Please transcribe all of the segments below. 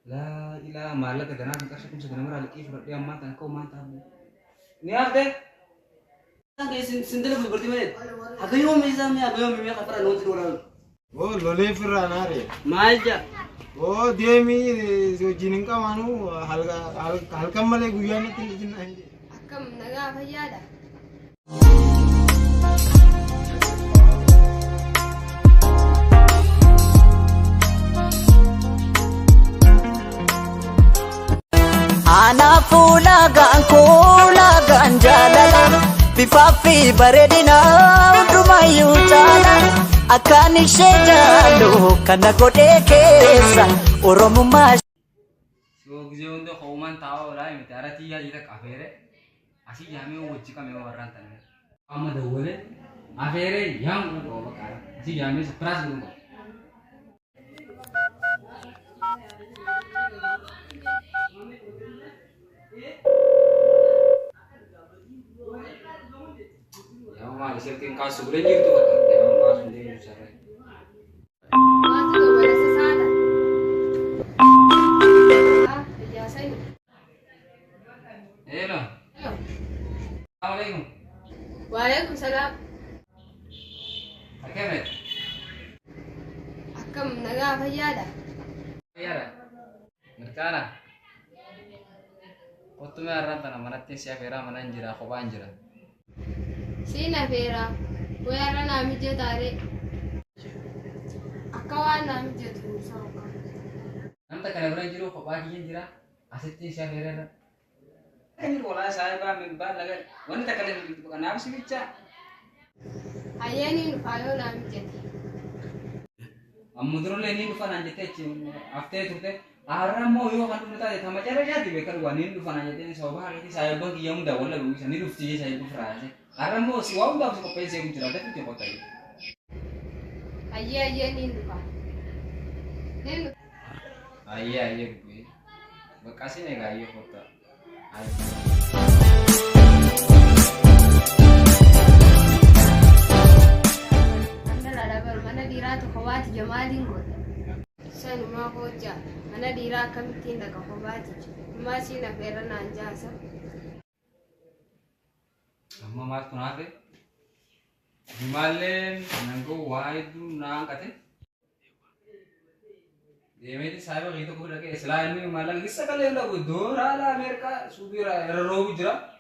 La ila mala ka dana ka sa kung sa namara laki fura dia mata ko mata. Ni afte? Guys, sindala berarti mana? Agayo may kapara non tiduran. Oh, lole firana re. Malja. Oh, dia mi so jininka manu halka male guyana tin jin anje. Akam naga fayyada. Ana kula ganjalala bifafi baredina dumayu chala akani shejalu kana godekesa oromuma So gize undo kauman tahu lah ini tiara tiga kita kafere asih jami uji kami orang tanah. Ama dawale afere yang udah bawa kara asih jami sepras dulu. Yang mah disebutkan kasus boleh gitu kan? Yang kasus dia bicara. Masih gak pada sesana. Ah, biasa ini. Hello. Halo. Assalamualaikum. Waalaikumsalam. Akemet. Akam naga fayyada. Yara. Merkana. Waktu merah tanah mana tiada fera mana anjira kau anjira. Sina fera. Wera nami je tare. Akawan nami je tu sama. Nanti kalau orang jiro kau bagi anjira. Asyik tiada fera. Ini bola saya bah mimbar lagi. Wanita kalau itu bukan apa sih bicara. Ayani nufayo nami je. Amudron ini nufa nanti cim. After itu teh. Aram mau yo kan tuh tadi sama cara jadi bekal gua nih nufa nanti sobat ini saya bagi yang dah wala bisa nih rufti saya itu frase. Aram mau si wow dah suka pese yang cerita itu coba tadi. Ayani nufa. Nen Ayah gue. Bekasih nih gaya foto. anda ada bermana dira tu kawat jamalin gua. San ma hoja mana dira kam tinda ka kawati. Masih na fera na jasa. Amma mas kunade. Himalayan nanggo waidu nang kate. Demeti saya begitu kau lagi selain ini malah kisah kalian dah dora lah Amerika subira rohu jera.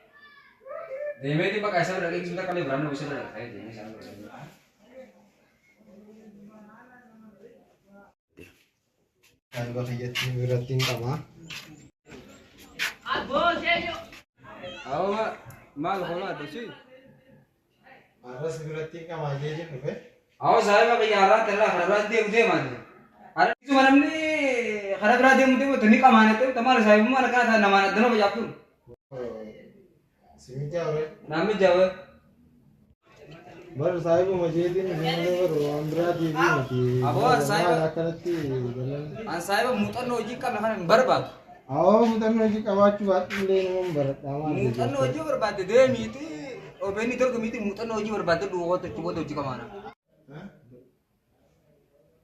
Demeti pakai saya lagi sudah kali berani bisa dah saya jadi saya berani. Kan ba khiyat ni biratin tama. Aw mal hola tu sih. Aras biratin ka maje je ne. Aw saya pakai yaran telah harus dia mana. Ada itu mana ni harap dia mesti tu ni kamana tu tamar saya mana kata nama dono bajak tu. Simija ore. Nami jawab. Bar sahibu maje din ber andra di ni. Abo sahibu akanati. an saya mutan noji kan kan berbat. Aw mutan noji kawachu bat le nom bar tama. Mutan noji berbat deh miti. Oh beni tu kemiti mutan noji berbat tu dua tu coba tu jika mana.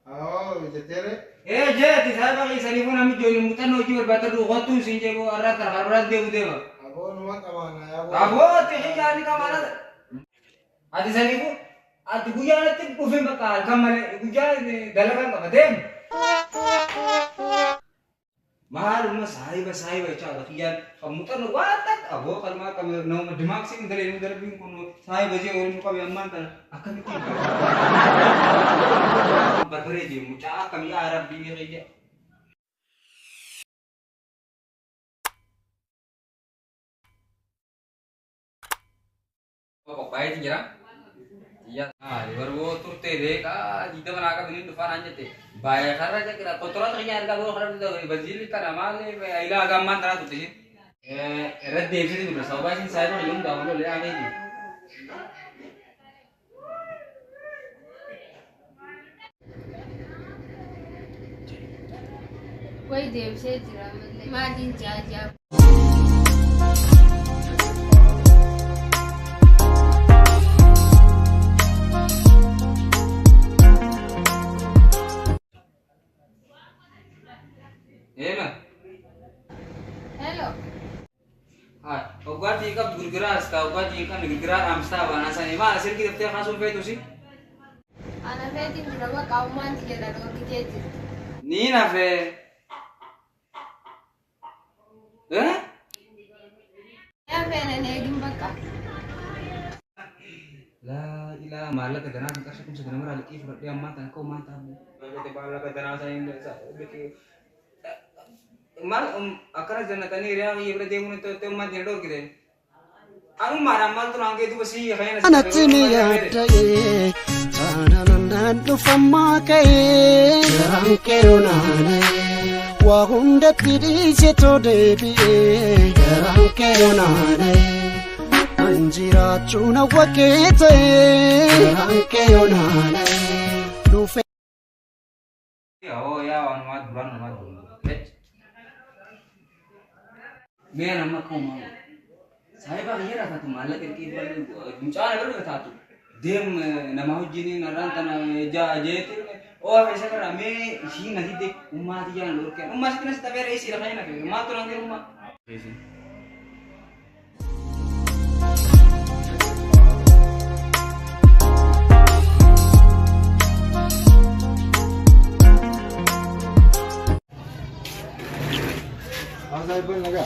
Aw jetere. Jadi saya pakai sini pun kami jual mutan noji berbat tu dua tu sih jago arah terharu dia udah. Abo numat amana ya. Abo teh jadi kamana. Adi sini pun. Adi guya nanti kufin bakal kamar guya dalagan apa dem. Mahal rumah saya cakap kian kamu kan watak abo kalau mah kami nama demak sih dari bingkun saya baca orang muka yang mantan akan itu. Berbereje muka kami Arab bini aja. Oh baik jira. Iya, baru tur teh ka jida mana ka bini depan aja teh. Bayar karena aja kira kotoran ternyata harga baru karena itu bazili kan amale ila agam mantra tuh sih. Red deh sih udah sobat sih saya tuh yang dah mulai lihat ini. कोई देव से जरा मतलब मार्जिन चाचा Ema. Hello. Hai, ogati kap gurgeras ka ogati kan gurgerar amsta bana sani ma asir ki dapte khasun fe tusi. Ana feti drama kauman tiada dong kita. Ni na fe. Eh? Ya fena negim baka. La ilaha mala ka dana ka shakum sa namara laki fura dia mata ko mata mo. Bagate bala ka dana sa inda sa beki. Mal akara janatani ria yebra demun to ma dinador kide. Anu mara mal to nange tu basi hayna sa. Anatini yataye Tananan nufamma kaye Ranke onane Wahunda tiri seto debiye Ranke onane Anjira chuna wakete Ranke onane Lufe Oh ya wan mat bulan mat bulan. Me nama ko ma. Saya ba hira ta tu malak ki bal muncana baru ta tu. Dem nama hujini naranta na ja jete o aisa kara me shi nahi de umma diya lor ke umma sikna sta bere isi rakhay na ke ma to rangi umma. Saya pun naga.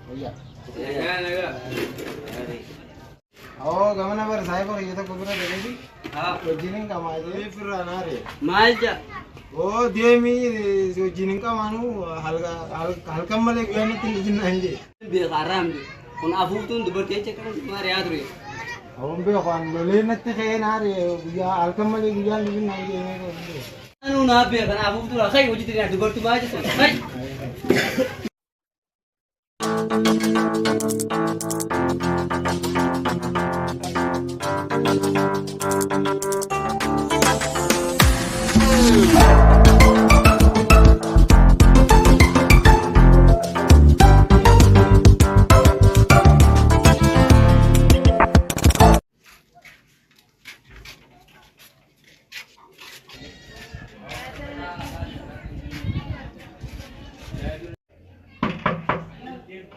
Oh iya. Ya naga. Oh, gimana bar saya pun itu kubura dekat. Ha. Jining ka maje फिर आना रे. Malja. Oh, dia mi so jining ka manu halka male guyana tin jin anje. Be haram be. Kun afu tun dubar ke cekar mare yaad re. Awam be khan lole natte khe na re ya halka male guyana jin anje me ko. Anu na be kan afu tun khai hoji tira dubar tu baje san. Hai.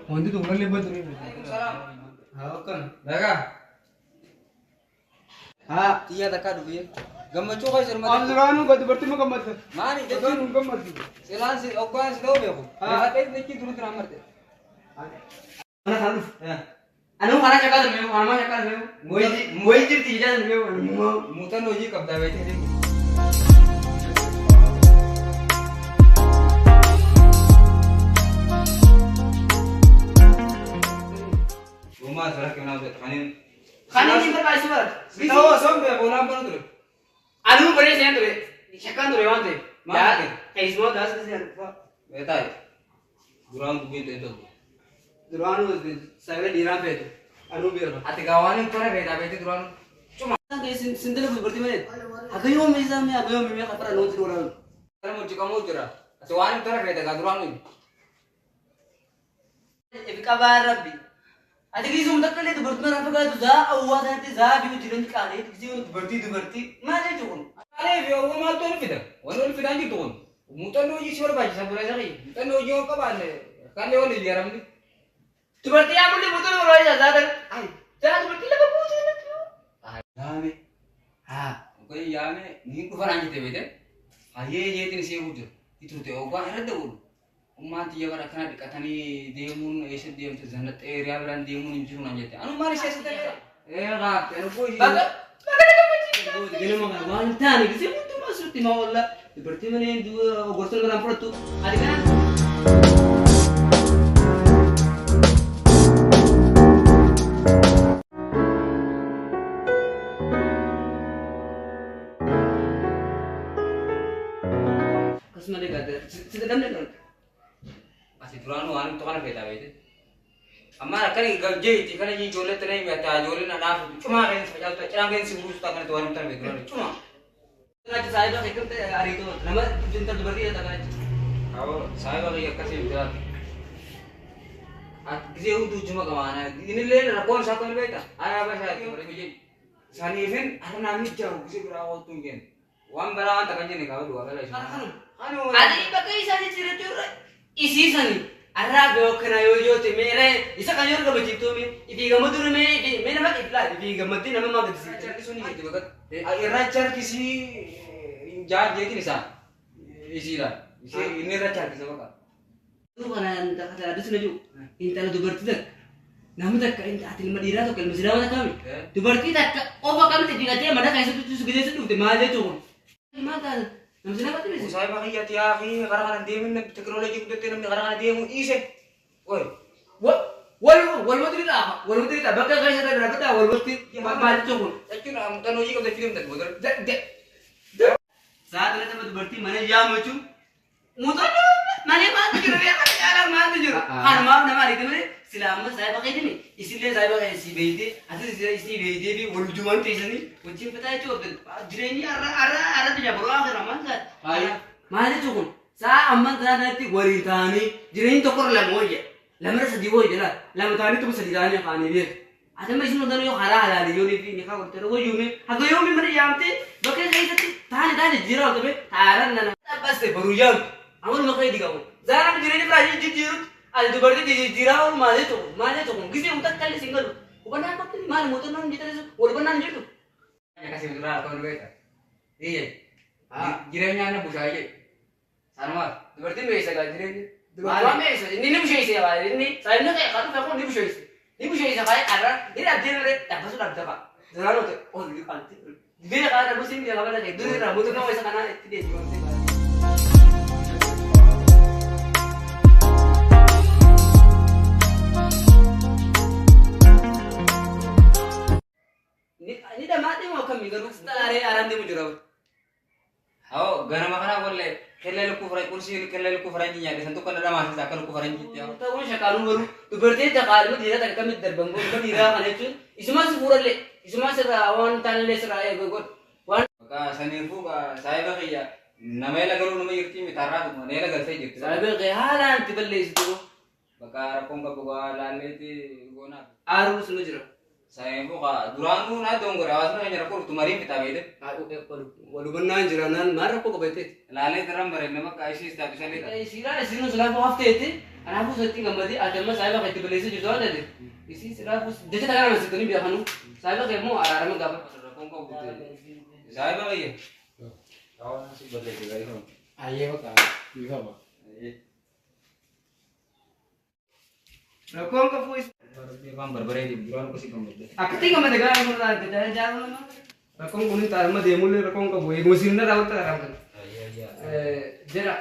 Onde tu ngale bad re. Ha kan. Naga. Ha, iya taka dubi. Gamma cho kai sir Am ma. zuranu gad barti ma kamat. Mani de Zuranu kamat. selan se ogban se do be ko. Ha te ne ki durut ramar te. Mana salu. Ya. Anu mana cekar me, mana cekar me. Moi jir tija me. Mutan oji kabda be te. Rumah salah ke mana be khanin. Khani ni bar kaisi bar. Tahu som be bolam panu tu. Anu bare sen tu. Cekar tu rewante. Mana Ya, ke? kaisi mo das kasi anu. Betai. Durang tu be te to. Duranu sagale diram pe tu. Anu bir. Ati gawanin pare be ta be te durang. Cuma Kayak sendiri berarti mana? Agayo me kapara non tiru orang. kalau mau jika mau jera. Ati wanin pare be ta ga durang ni. Ebi kabar rabbi. Ati kisi umtak kali tu berarti mana apa za awal nanti za biu jiran kali kisi berarti mana cukun. Ale be o ma to ni fida. Wano fida ni to. Mutan oji sor ba sa bura jari. Mutan oji o ka ba ne. Kan le wali yaram ni. Tu berarti apa ni betul orang yang zadar? Ay, jangan berarti lah kamu jangan tu. Dame. Ha, ko yame ni ko farangi te be te. Ha ye tin se ujo. Itu te o ba era de ul. Umat ya bara kana dikatani demun ese dem te jannat area beran demun injuru na jete. Anu mari se se te. Ga te ko hi. Baga kamu jangan. Gini mah wanita ni kisi betul masuk ti mau lah. Berarti mana yang dua gosong dalam perut tu. Ada kan? Kasih mereka ada. Kita dalam ni. Asi duranu anu to kana be ta be te. Amma kani gajje ti kana ji jole te nai me ta jole na na cuma ren sa jauh ta changen si burus ta kana to anu ta be duranu cuma. Nanti saya dah ikut hari itu. Nama cinta berarti ya tak kan? Kalau saya bagi ya kasih udah. Kisi udah cuma kemana? Ini le rakon satu ni beta. Ayah apa saya tu mereka jadi. Sani event ada nami jauh kisi berawal tunggen. Wan berawan tak kan jadi kau dua kali. Anu. Ada ibadah kisah cerita curang. isi sani arra be okna yo te mere isa kan yor ga bajito me ifi ga madur me ifi me na mak ibla ifi ga mati na ma ga disi Charki suni gitu bakat. Irra charki si jahat jadi ni sa. Isi lah. Isi ini irra charki sama kak. tu kana ta kata ada sunaju inta na dubarti dak namu tak ka inta atil madira to kalmu sirawa kami dubarti tak oba kami te digate mana kaisa tu sugide su te maje to mata namu sirawa te Saya pakai ya tiaki karena dia min teknologi udah tenang karena dia mau isi. Woi. wal madri ta baka kaisa ta rakata wal madri maje to Actually am teknologi ko film tak bodor. saat na ta dubarti mana ya mucu mutar माने बात जो रे यार मान जो खान मां ना मारी तुमने सिलाम में साहिब कह दी इसलिए साहिब का ऐसी भेज दे ऐसे इसी भेज दे भी वो जुमान टेंशन नहीं मुझे पता है जो जिरेनी अरे तो जबरो आखिर मन का माने जो कौन सा अम्मा दादा ती गोरी तानी जिरेनी तो कर ला मोये लमरे से दिवो जला लम तानी तुम सदी जाने खाने भी आदम में इसमें दोनों हरा हरा दियो नी भी निका करते वो यू में हगो यू में मरे यामते बके सही सती ताने जिरो तो बे तारन ना बस ते बरुजाम amul makay digaw zara mi jireni praji jijiru al dubarti jijira और माने तो किसी उतक कल सिंगल ऊपर ना पत्नी मार मोटर ना जितने से और बना नहीं तो Ya kasih betul tahun beta. Iya. Jirenya anak busaya. Sama. Berarti bisa kan jirenya. मालूम है इसे नहीं नहीं बुझे इसे यार नहीं साइड में क्या करूँ मैं कौन नहीं बुझे इसे भाई अरे ये अब दिन रे तब बस लग जाता जरा लो तो और ये पालती ये कहा ना बुझे नहीं लगा ना एक दूसरे ना मुझे ना वैसा करना है इतने जीवन से ini dah mati mau kami garuk setara aram dia muncul. Oh, gara makana bolle. Kelele kufra kursi kelele kufra nyinya de santu kana dama sa kana kufra nyinya. Tahu syakaru baru. Tu berarti tak kalau dia tak kami terbanggung kan dia kan itu. Isma sepura le. Isma serawan tan le seraya gogot. Wan. Maka sanifu ka saya ba kaya namela garu nama yirti mi tarra tu manela gal sai jirti. Saya berkehalan tiballe itu. Maka rapong ka buka lalle ti gona. Aru semua Saya buka duranu na dong gara awas na nyara ko tumari kita bede. Walau benar jiranan marah kok kebete. Lalle teram bare nama ka isi sta bisa le. Sila sila sudah mau hafte itu. Anak aku setting gambar ada mas saya pakai tiballe itu juga ada deh. Isi sila aku jadi tak ada masih tadi biar kanu. Saya pakai mau arah gambar Rapong ka buka. Saya ba kaya. Kawan nasi berde juga itu. Ayo ka. Bisa ba? Rakong ka fuis. Dia bang berbere di bulan ko si kambe. Aku tinggal mendengar yang berada di dalam jalan. Rakong kuning tarma dia mulai rakong ka buai musim na rawat ka ramkan. Iya. Jera.